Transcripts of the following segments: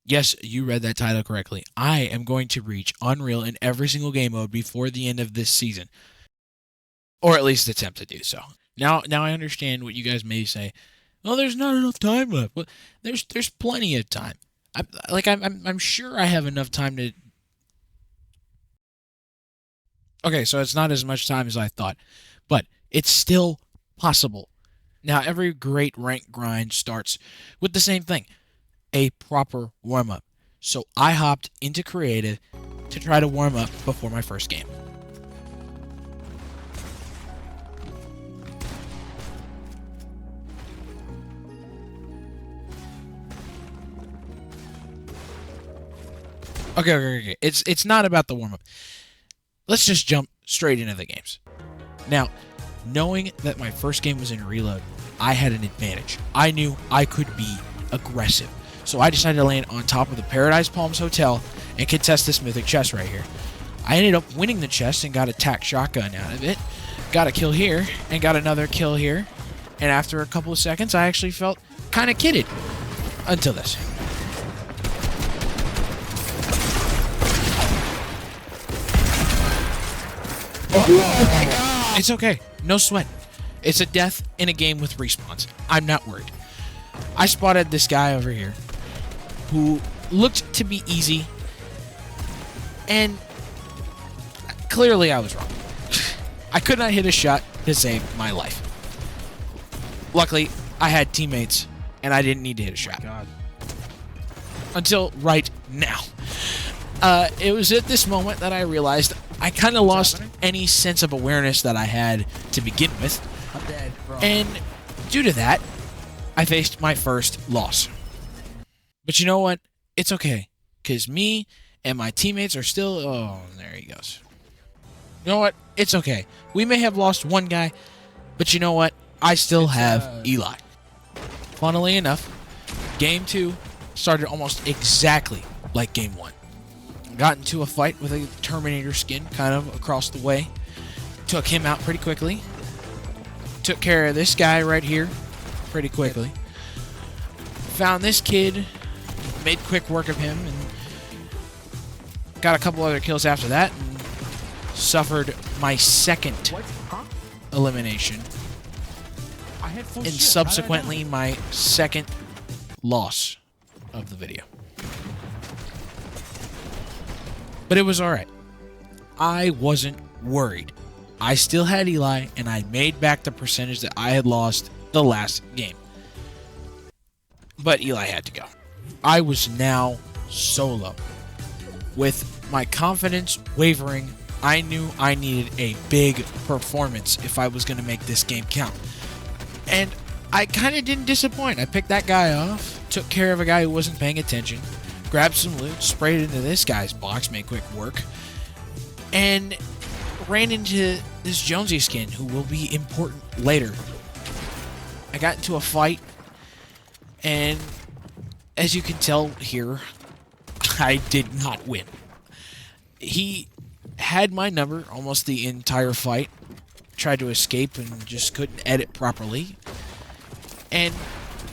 Yes, you read that title correctly. I am going to reach Unreal in every single game mode before the end of this season, or at least attempt to do so. Now I understand what you guys may say. Well, there's not enough time left. Well, there's plenty of time. I'm sure I have enough time to. Okay, so it's not as much time as I thought, but it's still possible. Now, every great rank grind starts with the same thing, a proper warm up. So I hopped into creative to try to warm up before my first game. Okay. It's not about the warm up. Let's just jump straight into the games. Now, knowing that my first game was in reload, I had an advantage. I knew I could be aggressive. So I decided to land on top of the Paradise Palms Hotel and contest this mythic chest right here. I ended up winning the chest and got a tac shotgun out of it. Got a kill here and got another kill here. And after a couple of seconds, I actually felt kind of kidded. Until this. Oh, it's okay. No sweat. It's a death in a game with respawns. I'm not worried. I spotted this guy over here who looked to be easy, and clearly I was wrong. I could not hit a shot to save my life. Luckily, I had teammates, and I didn't need to hit a shot. God. Until right now. It was at this moment that I realized I kind of lost any sense of awareness that I had to begin with. I'm dead, bro. And due to that, I faced my first loss. But you know what? It's okay. Because me and my teammates are still... Oh, there he goes. You know what? It's okay. We may have lost one guy, but you know what? I still have Eli. Funnily enough, Game 2 started almost exactly like Game 1. Got into a fight with a Terminator skin kind of across the way. Took him out pretty quickly. Took care of this guy right here pretty quickly. Found this kid. Made quick work of him. And got a couple other kills after that. And suffered my second elimination. And subsequently my second loss of the video. But it was alright. I wasn't worried. I still had Eli, and I made back the percentage that I had lost the last game. But Eli had to go. I was now solo. With my confidence wavering, I knew I needed a big performance if I was going to make this game count. And I kind of didn't disappoint. I picked that guy off, took care of a guy who wasn't paying attention, grabbed some loot, sprayed it into this guy's box, made quick work, and ran into this Jonesy skin, who will be important later. I got into a fight, and as you can tell here, I did not win. He had my number almost the entire fight, tried to escape and just couldn't edit properly, and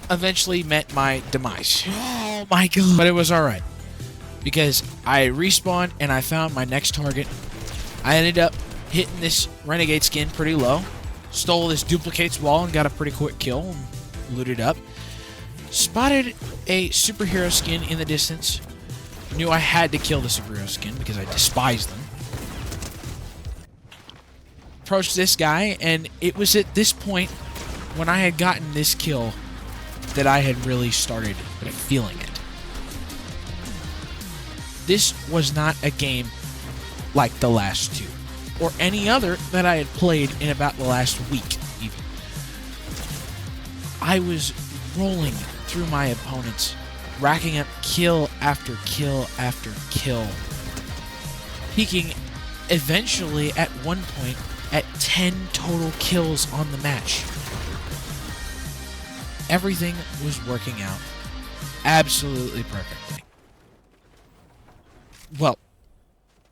eventually met my demise. Oh my god. But it was alright, because I respawned and I found my next target. I ended up hitting this Renegade skin pretty low, stole this Duplicates wall and got a pretty quick kill and looted up. Spotted a superhero skin in the distance. Knew I had to kill the superhero skin because I despise them. Approached this guy, and it was at this point when I had gotten this kill that I had really started feeling it. This was not a game like the last two, or any other that I had played in about the last week, even. I was rolling through my opponents, racking up kill after kill after kill, peaking eventually at one point at 10 total kills on the match. Everything was working out absolutely perfectly. Well,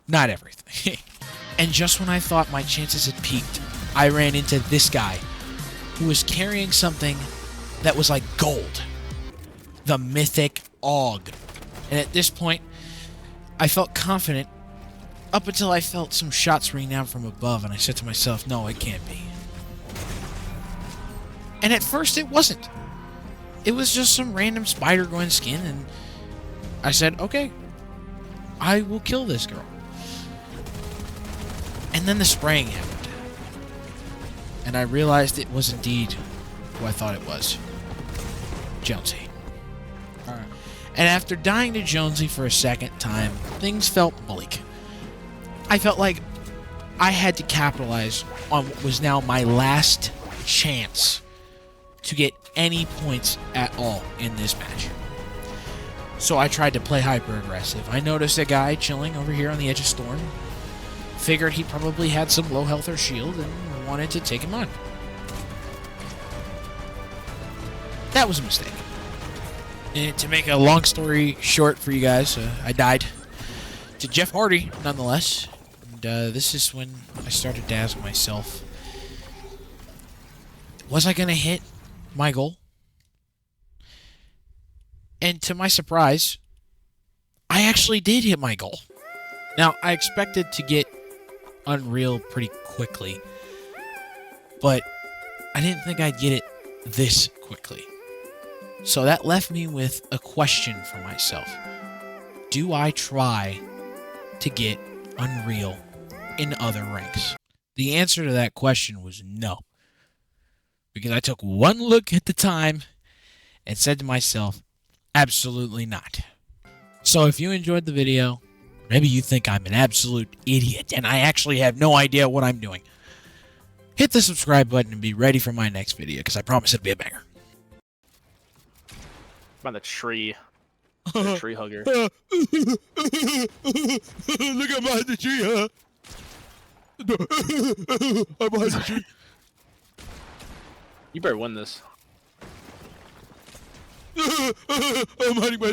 not everything. And just when I thought my chances had peaked, I ran into this guy who was carrying something that was like gold. The mythic AUG. And at this point, I felt confident up until I felt some shots ring down from above, and I said to myself, no, it can't be. And at first it wasn't. It was just some random Spider-Gwen skin, and I said, okay, I will kill this girl. And then the spraying happened. And I realized it was indeed who I thought it was. Jonesy. Alright. And after dying to Jonesy for a second time, things felt bleak. I felt like I had to capitalize on what was now my last chance to get any points at all in this match. So I tried to play hyper aggressive. I noticed a guy chilling over here on the edge of Storm. Figured he probably had some low health or shield and wanted to take him on. That was a mistake. And to make a long story short for you guys, I died to Jeff Hardy, nonetheless. And this is when I started to ask myself, was I going to hit my goal? And to my surprise, I actually did hit my goal. Now, I expected to get Unreal pretty quickly, but I didn't think I'd get it this quickly. So that left me with a question for myself. Do I try to get Unreal in other ranks? The answer to that question was no. Because I took one look at the time and said to myself, absolutely not. So if you enjoyed the video, maybe you think I'm an absolute idiot and I actually have no idea what I'm doing, hit the subscribe button and be ready for my next video, because I promise it'll be a banger. I'm on the tree. The tree hugger. Look at behind the tree, huh? I'm behind the tree. You better win this. I'm hiding by the